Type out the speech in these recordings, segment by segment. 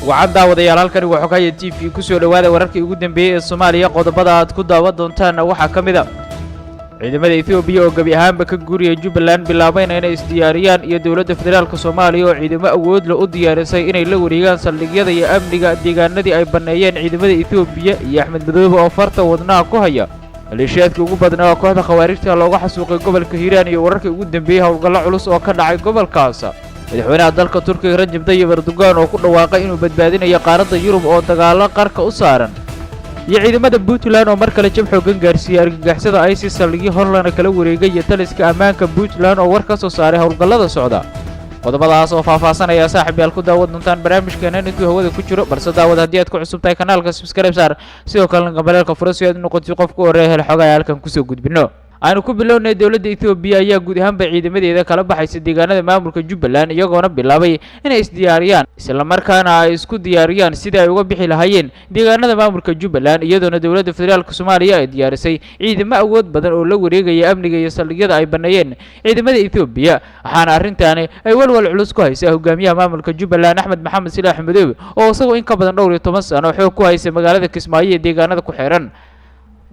وعدا wadayaalkan waxa ka yahay TV ku soo dhawaada wararkii ugu dambeeyay ee Soomaaliya qodobada aad ku daawan doontaan waxa kamid ah ciidamada Ethiopia oo gabi ahaanba ka guuriyay Jubbaland bilaabayna inay isdiyaariyaan iyo dawladda federaalka Soomaaliya oo ciidamo awood leh u diyaarisay inay la wareegaan saldhigyada iyo amniga deegaanadii ay baneeyeen ciidamada Ethiopia iyo Axmed Madoobe oo farta wadnaha ku haya maleeshiyaadka ugu badnaa kooxda khawaarijta looga xasuuqay gobolka Hiiraan iyo wararkii ugu dambeeyay howlgallo culus oo ka dhacay gobolkaas madaxweynaha dalka Turkiga Rajab Tayyip Erdogan oo ku dhawaaqay inuu badbaadinayo qaaradda Yurub oo dagaalo qarka u saaran iyo ciidamada Puntland oo markale jab xoogan gaarsiiyay argagixisada ISIS saldhigyo Horlana kala wareegay iyo taliska ammaanka Puntland oo war ka soo saaray howlgallada socda qodobadaas oo faahfaahinaya saaxiibayaal ku daawad doontaan barnaamijkeena intuu hawada ku jiro balse daawad haddii aad ku cusub tahay kanaalka subscribe saar sidoo kale gambaleelka furo si aad noqoto qof ku horeeya hel xogaha halkan ku soo gudbino aynu ku bilownay dawladda Ethiopia ayaa guud ahaanba ciidamadeeda kala baxaysa deegaanada maamulka Jubbaland iyagoona bilaabay inay isdiyaariyaan isla markaana ay isku diyaariyaan sidii ay uga bixi lahaayeen deegaanada maamulka Jubbaland iyadoona dawladda federaalka Soomaaliya ay diyaarisay ciidamo awood badan oo la wareegaya amniga iyo saldhigyada ay baneeyeen ciidamada Ethiopia waxaana arrintaani ay walwal culus ku haysaa hogaamiyaha maamulka Jubbaland Axmed Maxamed Silaax Madoobe oo isagoo in ka badan 12 sano xoog ku haysa magaalada Kismaayo ee deegaanada ku xiran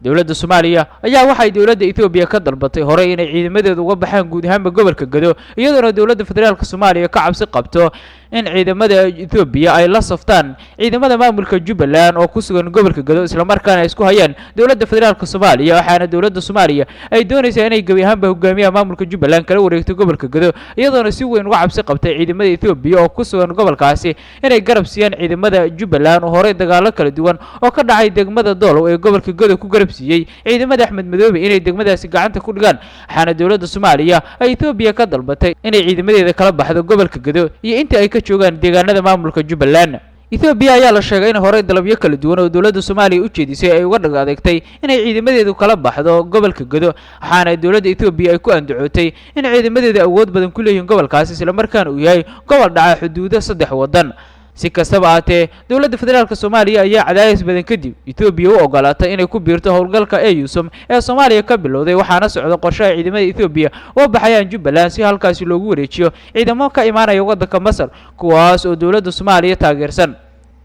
dawladda Soomaaliya ayaa waxay dawladda Ethiopia ka dalbatay hore inay ciidamadeedu uga baxaan guud ahaan gobolka Gado iyadoona dawladda federaalka Soomaaliya ka cabsi qabto in ciidamada Ethiopia ay la saftaan ciidamada maamulka Jubbaland oo ku sugan gobolka Gado isla markaana isku hayaan dawladda federaalka Soomaaliya waxaana dawladda Soomaaliya ay doonaysaa inay gabi ahaanba hogaamiyaha maamulka Jubbaland kala wareegto gobolka Gado iyadoona si weyn uga cabsi qabtay ciidamada Ethiopia oo ku sugan gobolkaasi inay garab siiyaan ciidamada Jubbaland oo hore dagaalo kala duwan oo ka dhacay degmada Doolow ee gobolka Gado ku garab siiyay ciidamada Axmed Madoobe inay degmadaasi gacanta ku dhigaan waxaana dawladda Soomaaliya ay Ethiopia ka dalbatay inay ciidamadeeda kala baxdo gobolka Gado iyo inta ay ka joogaan deegaanada maamulka Jubbaland Ethiopia ayaa la sheegay in hore dalabyo kala duwan oo dawladda Soomaaliya u jeedisay ay uga dhag adeegtay inay ciidamadeedu kala baxdo gobolka Gado waxaana dawladda Ethiopia ay ku andacootay in ciidamadeeda awood badan ku leeyihiin gobolkaas isla markaana uu yahay gobol dhaca xuduuda 3 wadan si kastaba aatee dawladda federaalka Soomaaliya ayaa cadaadis badan kadib Ethiopia u ogolaatay inay ku biirto howlgalka EUSOM ee Soomaaliya ka bilowday waxaana socda qorshe ay ciidamada Ethiopia oo baxayaan Jubbaland si halkaas loogu wareejiyo ciidamo ka imaanaya waddanka Masar kuwaas oo dawladda Soomaaliya taageersan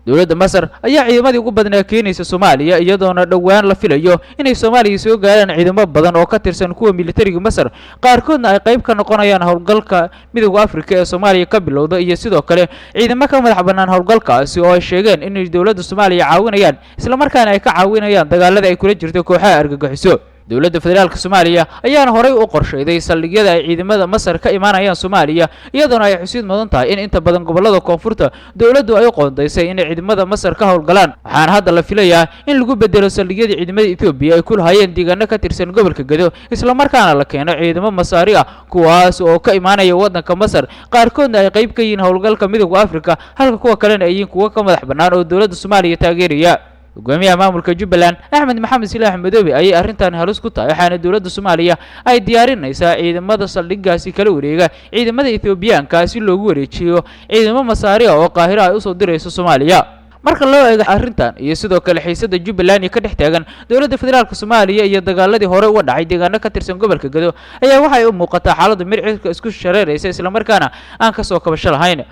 dawladda Masar ayaa ciidamadii ugu badnaa keenaysa Soomaaliya iyadoona dhawaan la filayo inay Soomaaliya soo gaaraan ciidamo badan oo ka tirsan kuwa militariga Masar qaarkoodna ay qayb ka noqonayaan howlgalka Midowga Afrika ee Soomaaliya ka bilowda iyo sidoo kale ciidamo ka madax banaan howlgalkaasi oo ay sheegeen in dawladda Soomaaliya caawinayaan isla markaana ay ka caawinayaan dagaalada ay kula jirto kooxaha argagixiso dawladda federaalka Soomaaliya ayaa horay u qorsheeyay saldhigyada ay ciidamada Masar ka imaanayaan Soomaaliya iyadoona ay xusid mudan tahay in inta badan gobolada koonfurta dawladdu ay qoondeysay in ciidamada Masar ka howlgalaan waxaana hadda la filayaa in lagu bedelo saldhigyada ciidamada Ethiopia ay ku lahaayeen deegaano ka tirsan gobolka Gado isla markaana la keeno ciidamo Masaari ah kuwaas oo ka imaanaya waddanka Masar qaarkoodna ay qayb ka yihiin howlgalka Midowga Afrika halka kuwa kalena ay yihiin kuwa ka madax banaan oo dawladda Soomaaliya taageeraya hogaamiyaha maamulka Jubbaland Axmed Maxamed Silaax Madoobe ayay arrintan halis ku tahay waxaana dawladda Soomaaliya ay diyaarinaysaa ciidamada saldhigaasi kala wareega ciidamada Ethiopiaanka si loogu wareejiyo ciidamo Masaari oo Qaahiro ay u soo dirayso Soomaaliya marka loo eego arrintan iyo sidoo kale xiisada Jubbaland ka dhex taagan dawladda federaalka Soomaaliya iyo dagaaladii hore uga dhacay deegaano ka tirsan gobolka Gado ayaa waxay u muuqataa xaaladda mircirka isku shareeraysa isla markaana aan ka soo kabasho lahayn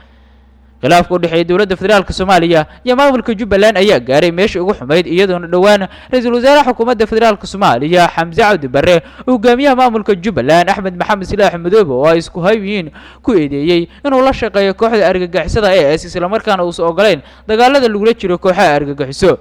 khilaafka u dhexeeya dawladda federaalka Soomaaliya iyo maamulka Jubbaland ayaa gaaray meesha ugu xumeyd iyadoona dhawaan ra'iisul wasaaraha xukuumadda federaalka Soomaaliya Xamse Cabdi Barre hogaamiyaha maamulka Jubbaland Axmed Maxamed Silaax Madoobe oo ay isku hayeen ku eedeeyay inuu la shaqeeyo kooxda argagixisada ee isla markaana uu soo ogoleyn dagaalada lagu jiro kooxaha argagixiso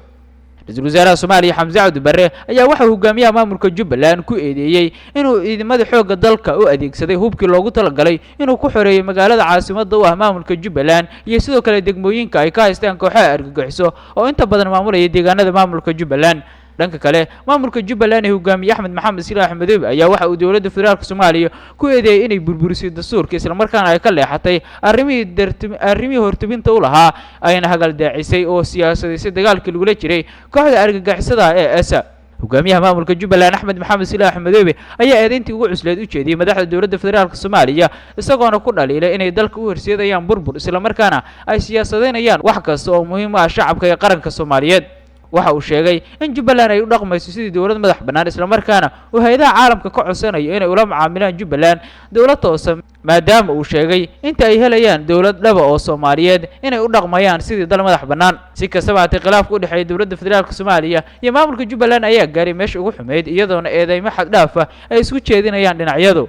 ra'iisul wasaaraha Soomaaliya Xamse Cabdi Barre ayaa waxa hogaamiyaha maamulka Jubbaland ku eedeeyay inuu ciidamada xoogga dalka u adeegsaday hubkii loogu talagalay inuu ku xoreeyo magaalada caasimadda u ah maamulka Jubbaland iyo sidoo kale degmooyinka ay ka haystaan kooxaha argagixiso oo inta badan maamulaya deegaanada maamulka Jubbaland dhanka kale maamulka Jubbaland ee hogaamiye Axmed Maxamed Silaax Madoobe ayaa waxa uu dawladda federaalka Soomaaliya ku eedeeyay inay burburisay dastuurka isla markaana ay ka leexatay arrimihii hortubinta u lahaa ayna hagal daacisay oo siyaasadeysay dagaalkii lagu jiray kooxda argagixisada ee ESA hogaamiyaha maamulka Jubbaland Axmed Maxamed Silaax Madoobe ayaa eedeyntii ugu cusleed u jeediyay madaxda dawladda federaalka Soomaaliya isagoona ku dhaliilay inay dalka u horseedayaan burbur isla markaana ay siyaasadeynayaan wax kasta oo muhiim ah shacabka iyo qaranka Soomaaliyeed waxa uu sheegay in Jubbaland ay u dhaqmayso sidii dawlad madax bannaan isla markaana uu hay'adaha caalamka ka codsanayo inay ula macaamilaan Jubbaland dawlad toosan maadaama uu sheegay inta ay helayaan dawlad dhaba oo Soomaaliyeed inay u dhaqmayaan sidii dal madax bannaan. Si kastaba ha khilaafku u dhexeeya dawladda federaalka Soomaaliya iyo maamulka Jubbaland ayaa gaaray meesha ugu xumeyd iyadoona eedeymo xad dhaaf ah ay isku jeedinayaan dhinacyadu.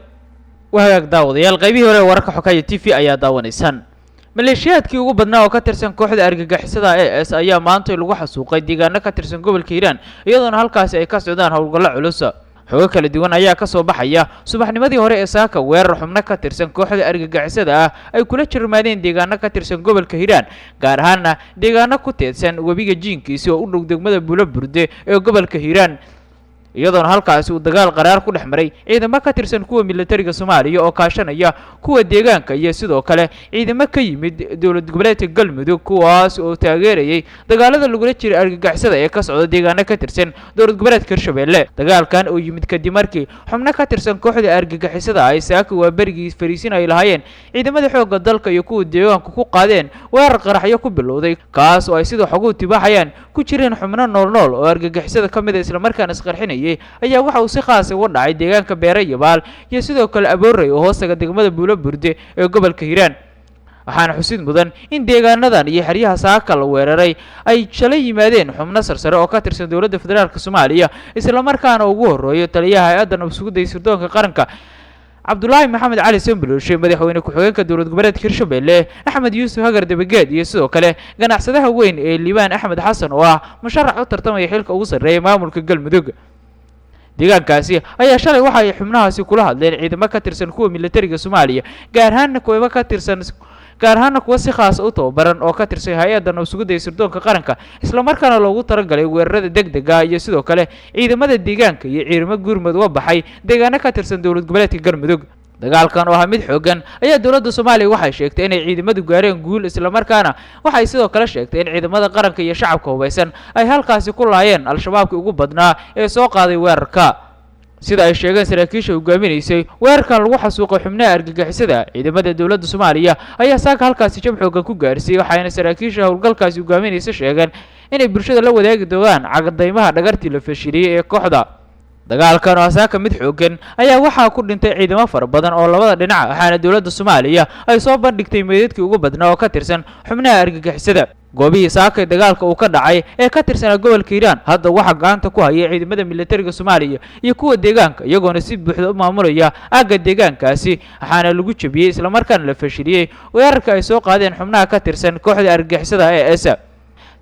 Wahagaag daawadayaal qaybihii hore wararka Xogaya TV ayaa daawanaysaan. maleeshiyaadkii ugu badnaa oo ka tirsan kooxda argagixisada AS ayaa maanta lagu xasuuqay deegaano ka tirsan gobolka Hiiraan iyadoona halkaasi ay ka socdaan howlgallo culus. xogo kala duwan ayaa ka soo baxaya subaxnimadii hore ee saaka weerar xubno ka tirsan kooxda argagixisada ah ay kula jirmaadeen deegaano ka tirsan gobolka Hiiraan gaar ahaan deegaano ku teedsan webiga Jiinkiisa oo u dhow degmada Buulaburde ee gobolka Hiiraan iyadoona halkaasi uu dagaal qaraar ku dhex maray ciidamo ka tirsan kuwa militariga Soomaaliya oo kaashanaya kuwa deegaanka iyo sidoo kale ciidamo ka yimid dawlad goboleedka Galmudug kuwaas oo taageerayay dagaalada lagula jiray argagixisada ee ka socda deegaano ka tirsan dawlad goboleedka Hirshabelle. dagaalkan oo yimid kadib markii xubno ka tirsan kooxda argagixisada ay saaka waa berigii fariisin ay lahaayeen ciidamada xoogga dalka iyo kuwa deegaanka ku qaadeen weerar qaraxyo ku bilowday kaas oo ay sidoo xoguhu tibaaxayaan ku jireen xubno nool oo argagixisada ka mid ah isla markaana isqarxinay ayaa waxa uu si khaas ah uga dhacay deegaanka Beere Yabaal iyo sidoo kale Aboorey oo hoostaga degmada Buulaburde ee gobolka Hiiraan. waxaana xusid mudan in deegaanadan iyo xeryaha saaka la weeraray ay shalay yimaadeen xubno sarsare oo ka tirsan dawladda federaalka Soomaaliya isla markaana ugu horeeyo taliyaha hay'adda nabadgelyada iyo sirdoonka qaranka Cabdullaahi Maxamed Cali Sambulushe, madaxweyne ku-xigeenka dawlad goboleedka Hirshabelle Axmed Yuusuf Hagar Dabageed iyo sidoo kale ganacsadaha weyn ee Liibaan Axmed Xasan oo ah musharax u tartamaya xilka ugu sarreeya maamulka Galmudug. deegaankaasi ayaa shalay waxa ay xubnahaasi kula hadleen ciidamo ka tirsan kuwa militariga Soomaaliya gaar ahaan kuwa si khaas u tababaran oo ka tirsan hay'adda nabadgelyada iyo sirdoonka qaranka isla markaana loogu talagalay weerarada degdega iyo sidoo kale ciidamada deegaanka iyo ciidamo gurmud uga baxay deegaano ka tirsan dawlad goboleedka Galmudug. dagaalkan oo mid xoogan ayaa dawladda Soomaaliya waxay sheegtay inay ciidamadu gaareen guul isla markaana waxay sidoo kale sheegtay in ciidamada qaranka iyo shacabka hubeysan ay halkaasi ku laayeen al-shabaabkii ugu badnaa ee soo qaaday weerarka. sida ay sheegeen saraakiisha hogaaminaysay weerarkan lagu xasuuqay xubnaha argagixisada ciidamada dawladda Soomaaliya ayaa saaka halkaasi jab xoogan ku gaarsiiyay waxaana saraakiisha howlgalkaasi hogaaminaysa sheegeen inay bulshada la wadaagi doonaan cagdaymaha dhagartii la fashiliyay ee kooxda. dagaalkan oo saaka mid xoogan ayaa waxaa ku dhintay ciidamo fara badan oo labada dhinac waxaana dawladda Soomaaliya ay soo bandhigtay meedadkii ugu badnaa oo ka tirsan xubnaha argagixisada. goobihii saaka dagaalka uu ka dhacay ee ka tirsan gobolka Hiiraan hadda waxa gacanta ku haya ciidamada militariga Soomaaliya iyo kuwa deegaanka iyagoona si buuxda u maamulaya aagga deegaankaasi waxaana lagu jabiyay isla markaana la fashiliyay weerarka ay soo qaadeen xubnaha ka tirsan kooxda argagixisada AS.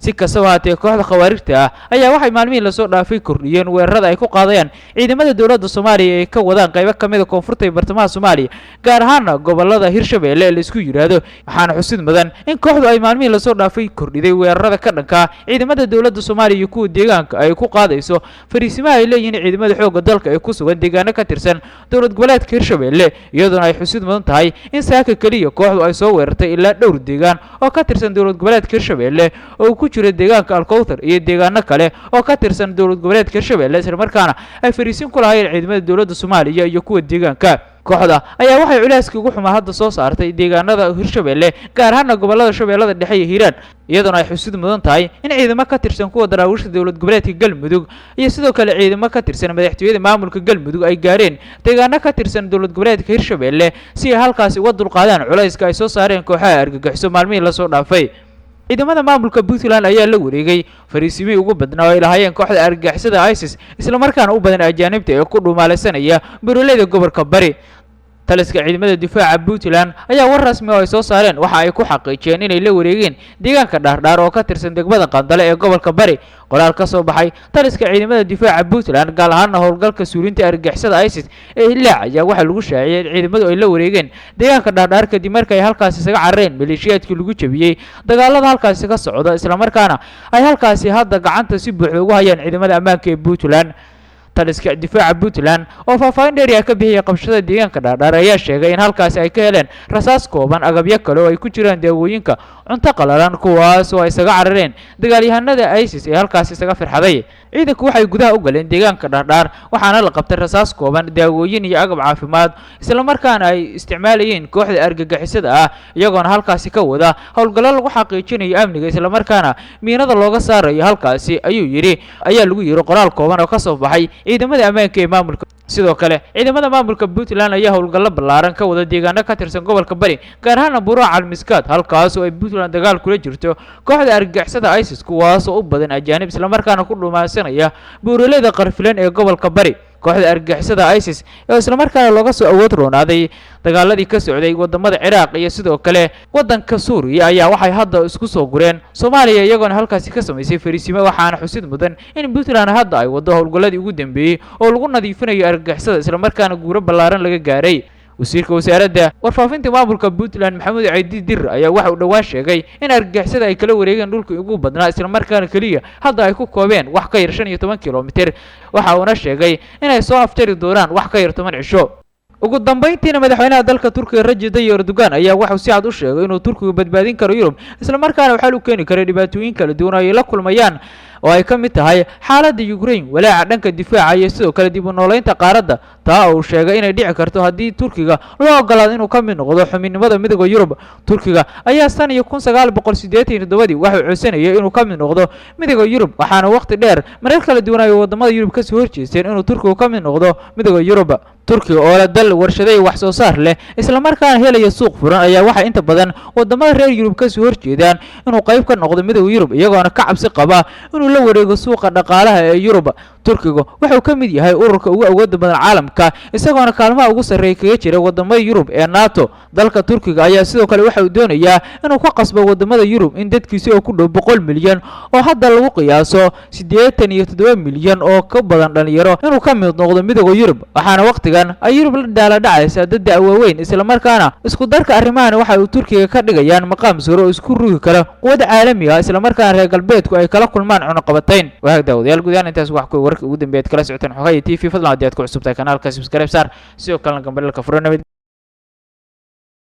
si kastaba haatee kooxda khawaarijta ah ayaa waxay maalmihii lasoo dhaafay kordhiyeen weerarada ay ku qaadayaan ciidamada dawladda Soomaaliya ee ka wadaan qaybo ka mid ah koonfurta iyo bartamaha Soomaaliya gaar ahaan gobolada Hirshabelle ee la isku yiraahdo. waxaana xusid mudan in kooxdu ay maalmihii lasoo dhaafay kordhiday weerarada ka dhanka ciidamada dawladda Soomaaliya iyo kuwa deegaanka ay ku qaadayso fariisimaha ay leeyihiin ciidamada xoogga dalka ee ku sugan deegaano ka tirsan dawlad goboleedka Hirshabelle iyadoona ay xusid mudan tahay in saaka kaliya kooxdu ay soo weerartay ilaa dhowr deegaan oo ka tirsan dawlad goboleedka Hirshabelle oo ku jira deegaanka Alkowthar iyo deegaano kale oo ka tirsan dawlad goboleedka Hirshabelle isla markaana ay fariisin ku lahaayeen ciidamada dawladda Soomaaliya iyo kuwa deegaanka. kooxda ayaa waxay culeyska ugu xumaa hadda soo saartay deegaanada Hirshabelle gaar ahaan gobolada Shabeellada Dhexe iyo Hiiraan iyadoona ay xusid mudan tahay in ciidamo ka tirsan kuwa daraawiishta dawlad goboleedka Galmudug iyo sidoo kale ciidamo ka tirsan madaxtooyada maamulka Galmudug ay gaareen deegaano ka tirsan dawlad goboleedka Hirshabelle si ay halkaasi uga dulqaadaan culeyska ay soo saareen kooxaha argagixiso maalmihii la soo dhaafay. ciidamada maamulka Puntland ayaa la wareegay fariisimihii ugu badnaa oo ay lahaayeen kooxda argagixisada ISIS isla markaana u badan ajaanibta ee ku dhumaalaysanaya buuraleyda gobolka Bari. taliska ciidamada difaaca Puntland ayaa war rasmi oo ay soo saareen waxa ay ku xaqiijiyeen inay la wareegeen deegaanka Dhaardhaar oo ka tirsan degmada Qandale ee gobolka Bari. qoraal ka soo baxay taliska ciidamada difaaca Puntland gaar ahaan howlgalka suulinta argagixisada ISIS ee Hiilaac ayaa waxa lagu shaaciyay in ciidamadu ay la wareegeen deegaanka Dhaardhaar kadib markii ay halkaasi isaga carareen maleeshiyaadkii lagu jabiyay dagaalada halkaasi ka socda isla markaana ay halkaasi hadda gacanta si buuxda ugu hayaan ciidamada ammaanka ee Puntland. taliska difaaca Puntland oo faahfaahin dheeri ah ka bixiyay qabshada deegaanka Dhaadhaar ayaa sheegay in halkaas ay ka heleen rasaas kooban agabyo kale oo ay ku jiraan daawooyinka cunto qalalan kuwaas oo ay isaga carareen dagaalyahanada ISIS ee halkaas isaga firxaday ciidanku waxay gudaha u galeen deegaanka Dhaadhaar waxaana la qabtay rasaas kooban daawooyin iyo agab caafimaad isla markaana ay isticmaalayeen kooxda argagixisada ah iyagoona halkaasi ka wada howlgallo lagu xaqiijinayo amniga isla markaana miinada looga saarayo halkaasi ayaa lagu yiri qoraal kooban oo ka soo baxay ciidamada ammaanka ee maamulka sidoo kale ciidamada maamulka Puntland ayaa howlgallo ballaaran ka wada deegaano ka tirsan gobolka Bari gaar ahaan Buuraha Calmiskaad halkaas oo ay Puntland dagaal kula jirto kooxda argagixisada ISIS kuwaas oo u badan ajaanib isla markaana ku dhuumaansanaya buuraleyda qarfilan ee gobolka Bari kooxda argagixisada ISIS oo isla markaana looga soo awood roonaaday dagaaladii ka socday wadamada Ciraaq iyo sidoo kale wadanka Suuriya ayaa waxay hadda isku soo gureen Soomaaliya iyagoona halkaasi ka sameysay fariisimo waxaana xusid mudan in Puntland hadda ay wado howlgalladii ugu dambeeyay oo lagu nadiifinayo argagixisada isla markaana guuro ballaaran laga gaaray wasiirka wasaaradda warfaafinta maamulka Puntland Maxamed Ciidi Dir ayaa waxa uu dhawaan sheegay in argagixisada ay kala wareegeen dhulka ugu badnaa isla markaana kaliya hadda ay ku koobeen wax ka yar 15 kiiloomitir waxa uu sheegay inay soo aftari doonaan wax ka yar 10 cisho ugu dambeyntiina madaxweynaha dalka Turkiga Recep Tayyip Erdogan ayaa waxa uu si cad u sheegay inuu Turkiga badbaadin karo Yurub isla markaana waxa uu keeni karo dhibaatooyin kala duwan oo ay la kulmayaan oo ay ka mid tahay xaaladda Ukraine walaaca dhanka difaaca iyo sidoo kale dib u nooleynta qaaradda taa oo sheegay inay dhici karto haddii Turkiga loo ogolaado inuu ka mid noqdo xubinimada midowga Yurub Turkiga ayaa san iyo 1987 waxa uu codsanayay inuu ka mid noqdo midowga Yurub waxaana waqti dheer marar kala duwan ay wadamada Yurub ka soo horjeesteen inuu Turkiga ka mid noqdo midowga Yurub Turkiga oo la dal warshaday wax soo saar leh isla markaana helaya suuq furan ayaa waxa inta badan wadamada reer Yurub ka soo horjeedaan inuu qayb ka noqdo midowga Yurub iyagoona ka cabsi qaba inuu la wareego suuqa dhaqaalaha ee Yurub Turkiga wuxuu ka mid yahay ururka ugu awoodda badan caalamka isagoona kaalmaha ugu sarreeya kaga jira wadamada Yurub ee NATO dalka Turkiga ayaa sidoo kale waxa uu doonayaa inuu ka qasbo wadamada Yurub in dadkiisa oo ku dhow 100 milyan oo hadda lagu qiyaaso 87 milyan oo ka badan dhalinyaro inuu ka mid noqdo midowga Yurub waxaana waqtigan ay Yurub la daala dhacaysa dad waaweyn isla markaana isku darka arrimahan waxa uu Turkiga ka dhigayaan maqaam sare oo isku rugi kara quwad caalami ah isla markaana reer galbeedku ay kala kulmaan cunaqabatayn waxa daawadayaal guud ahaan intaas wax ku warka ugu dambeeyay kala socotaan xogaha TV fadlan haddii aad ku cusubtahay kanaalka subscribe saar sidoo kale gambalka furo